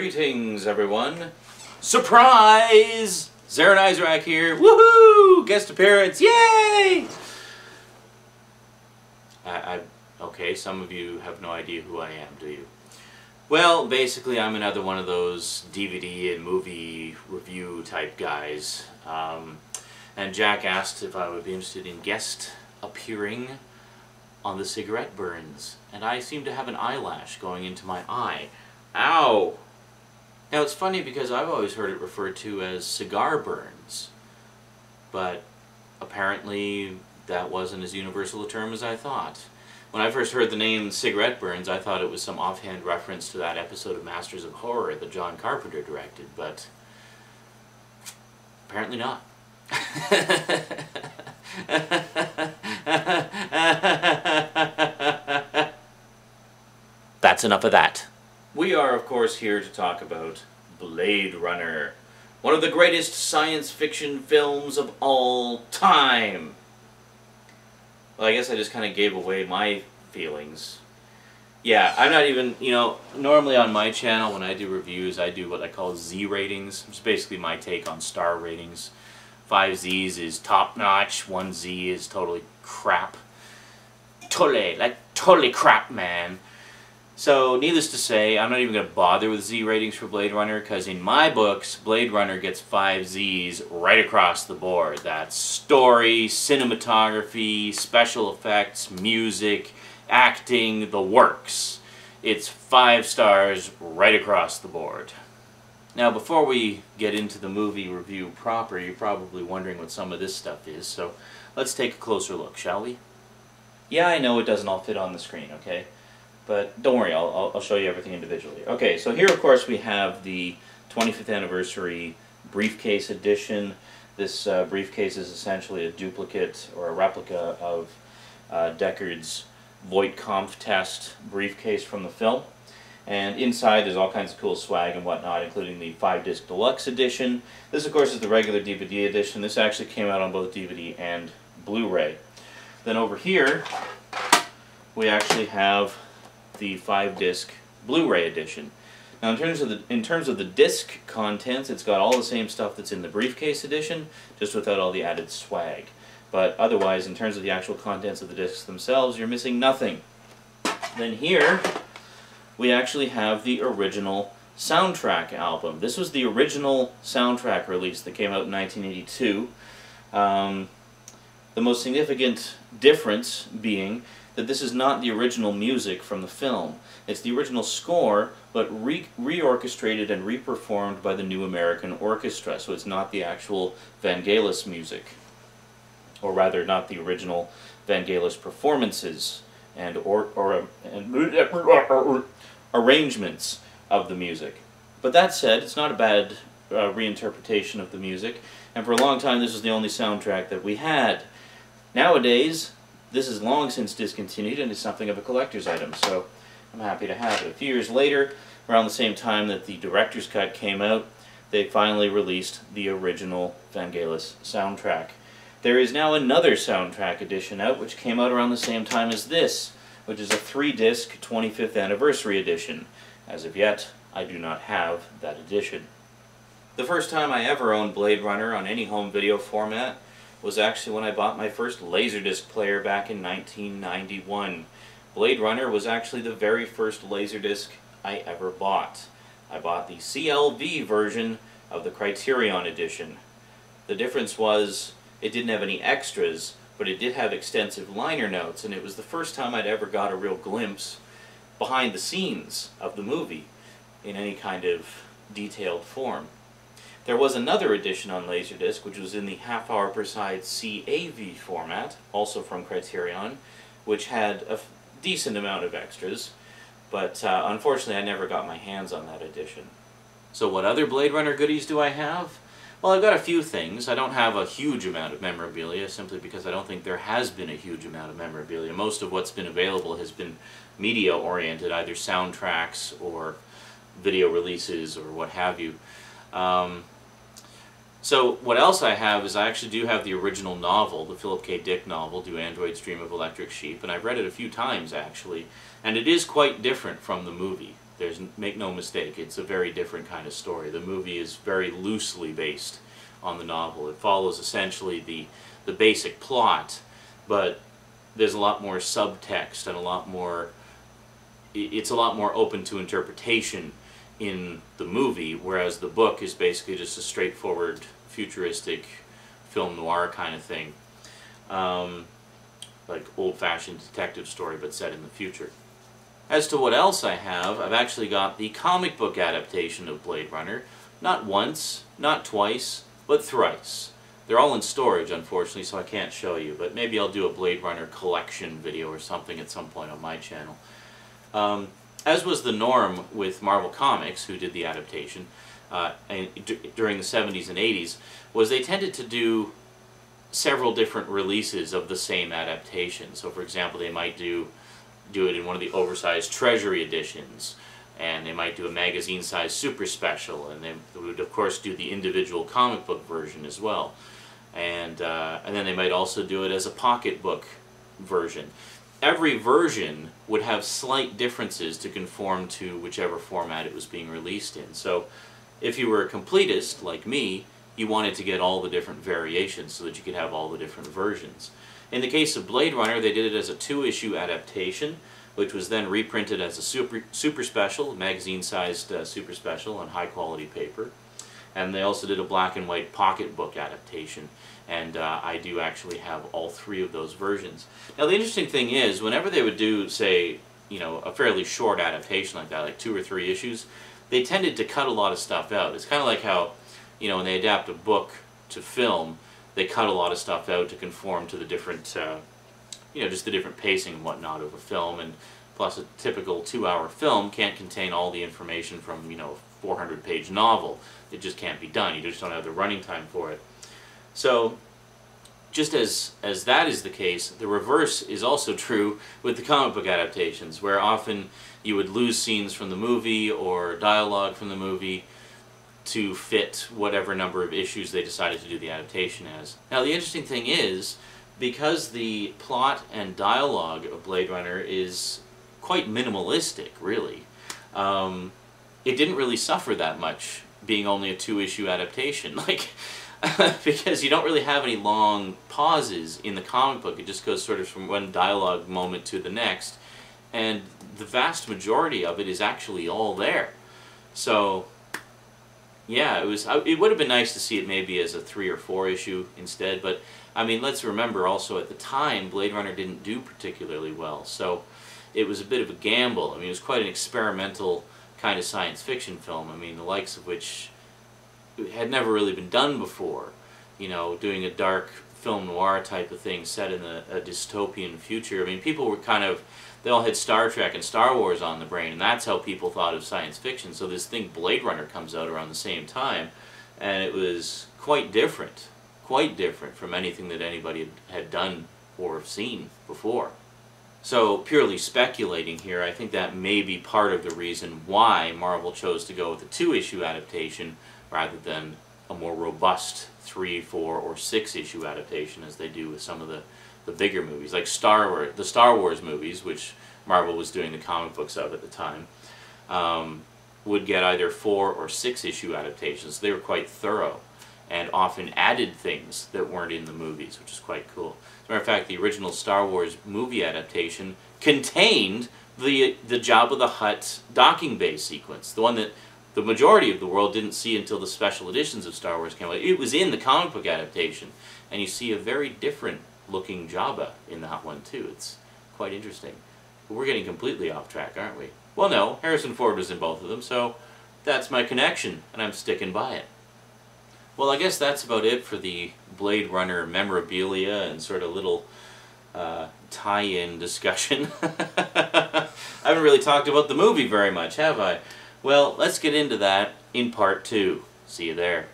Greetings, everyone. Surprise! Zaranyzerak here. Woohoo! Guest appearance. Yay! Okay, some of you have no idea who I am, do you? Well, basically, I'm another one of those DVD and movie review type guys. And Jack asked if I would be interested in guest appearing on TheCigaretteBurns. And I seem to have an eyelash going into my eye. Ow! Now, it's funny because I've always heard it referred to as cigar burns. But apparently that wasn't as universal a term as I thought. When I first heard the name Cigarette Burns, I thought it was some offhand reference to that episode of Masters of Horror that John Carpenter directed, but apparently not. That's enough of that. We are, of course, here to talk about Blade Runner, one of the greatest science fiction films of all time. Well, I guess I just kind of gave away my feelings. Yeah, I'm not even, normally on my channel when I do reviews, I do what I call Z ratings. It's basically my take on star ratings. 5 Z's is top notch, 1 Z is totally crap. Totally crap, man. So, needless to say, I'm not even going to bother with Z ratings for Blade Runner, because in my books, Blade Runner gets 5 Z's right across the board. That's story, cinematography, special effects, music, acting, the works. It's 5 stars right across the board. Now, before we get into the movie review proper, you're probably wondering what some of this stuff is, so let's take a closer look, shall we? Yeah, I know it doesn't all fit on the screen, okay? But don't worry, I'll show you everything individually. Okay, so here, of course, we have the 25th anniversary Briefcase edition. This briefcase is essentially a duplicate or a replica of Deckard's Voight-Kampff test briefcase from the film. And inside there's all kinds of cool swag and whatnot, including the 5-disc deluxe edition. This, of course, is the regular DVD edition. This actually came out on both DVD and Blu-ray. Then over here, we actually have the 5-disc Blu-ray edition. Now, in terms of the disc contents, it's got all the same stuff that's in the Briefcase edition, just without all the added swag. But otherwise, in terms of the actual contents of the discs themselves, you're missing nothing. Then here, we actually have the original soundtrack album. This was the original soundtrack release that came out in 1982. The most significant difference being that this is not the original music from the film. It's the original score, but re-orchestrated and re-performed by the New American Orchestra, so it's not the actual Vangelis music. Or rather, not the original Vangelis performances and arrangements of the music. But that said, it's not a bad reinterpretation of the music, and for a long time this was the only soundtrack that we had. Nowadays, this is long since discontinued and is something of a collector's item, so I'm happy to have it. A few years later, around the same time that the director's cut came out, they finally released the original Vangelis soundtrack. There is now another soundtrack edition out, which came out around the same time as this, which is a 3-disc 25th anniversary edition. As of yet, I do not have that edition. The first time I ever owned Blade Runner on any home video format was actually when I bought my first Laserdisc player back in 1991. Blade Runner was actually the very first Laserdisc I ever bought. I bought the CLV version of the Criterion edition. The difference was it didn't have any extras, but it did have extensive liner notes, and it was the first time I'd ever got a real glimpse behind the scenes of the movie in any kind of detailed form. There was another edition on Laserdisc, which was in the half-hour per side CAV format, also from Criterion, which had a decent amount of extras, but unfortunately I never got my hands on that edition. So what other Blade Runner goodies do I have? Well, I've got a few things. I don't have a huge amount of memorabilia, simply because I don't think there has been a huge amount of memorabilia. Most of what's been available has been media-oriented, either soundtracks or video releases or what have you. So what else I have is I actually do have the original novel, the Philip K. Dick novel, Do Androids Dream of Electric Sheep, and I've read it a few times actually, and it is quite different from the movie. Make no mistake, it's a very different kind of story. The movie is very loosely based on the novel. It follows essentially the basic plot, but there's a lot more subtext and it's a lot more open to interpretation in the movie, whereas the book is basically just a straightforward futuristic film noir kind of thing. Like old-fashioned detective story, but set in the future. As to what else I have, I've actually got the comic book adaptation of Blade Runner. Not once, not twice, but thrice. They're all in storage, unfortunately, so I can't show you, but maybe I'll do a Blade Runner collection video or something at some point on my channel. As was the norm with Marvel Comics, who did the adaptation during the 70s and 80s, was they tended to do several different releases of the same adaptation. So for example, they might do it in one of the oversized Treasury editions, and they might do a magazine-sized super special, and they would of course do the individual comic book version as well. And then they might also do it as a pocketbook version. Every version would have slight differences to conform to whichever format it was being released in. So if you were a completist, like me, you wanted to get all the different variations so that you could have all the different versions. In the case of Blade Runner, they did it as a 2-issue adaptation, which was then reprinted as a super special, magazine-sized super special on high-quality paper. And they also did a black and white pocketbook adaptation, and I do actually have all 3 of those versions. Now the interesting thing is, whenever they would do, say, a fairly short adaptation like that, like 2 or 3 issues, they tended to cut a lot of stuff out. It's kind of like how, when they adapt a book to film, they cut a lot of stuff out to conform to the different, just the different pacing and whatnot of a film. And plus, a typical 2-hour film can't contain all the information from, a 400-page novel. It just can't be done. You just don't have the running time for it. So, just as that is the case, the reverse is also true with the comic book adaptations, where often you would lose scenes from the movie or dialogue from the movie to fit whatever number of issues they decided to do the adaptation as. Now the interesting thing is, because the plot and dialogue of Blade Runner is quite minimalistic, really, it didn't really suffer that much being only a 2-issue adaptation. Because you don't really have any long pauses in the comic book. It just goes sort of from one dialogue moment to the next, and the vast majority of it is actually all there. So yeah, it would have been nice to see it maybe as a 3 or 4 issue instead, but I mean, let's remember also at the time Blade Runner didn't do particularly well, so it was a bit of a gamble. I mean, it was quite an experimental kind of science fiction film, I mean, the likes of which had never really been done before. Doing a dark film noir type of thing set in a dystopian future. I mean, people were they all had Star Trek and Star Wars on the brain, and that's how people thought of science fiction. So this thing, Blade Runner, comes out around the same time, and it was quite different from anything that anybody had done or seen before. So, purely speculating here, I think that may be part of the reason why Marvel chose to go with a 2-issue adaptation rather than a more robust 3, 4, or 6-issue adaptation as they do with some of the bigger movies, like the Star Wars movies, which Marvel was doing the comic books of at the time, would get either 4 or 6-issue adaptations. They were quite thorough and often added things that weren't in the movies, which is quite cool. As a matter of fact, the original Star Wars movie adaptation contained the Jabba the Hutt docking bay sequence, the one that the majority of the world didn't see until the special editions of Star Wars came out. It was in the comic book adaptation, and you see a very different looking Jabba in that one too. It's quite interesting. But we're getting completely off track, aren't we? Well, no, Harrison Ford was in both of them, so that's my connection, and I'm sticking by it. Well, I guess that's about it for the Blade Runner memorabilia and sort of little tie-in discussion. I haven't really talked about the movie very much, have I? Well, let's get into that in part 2. See you there.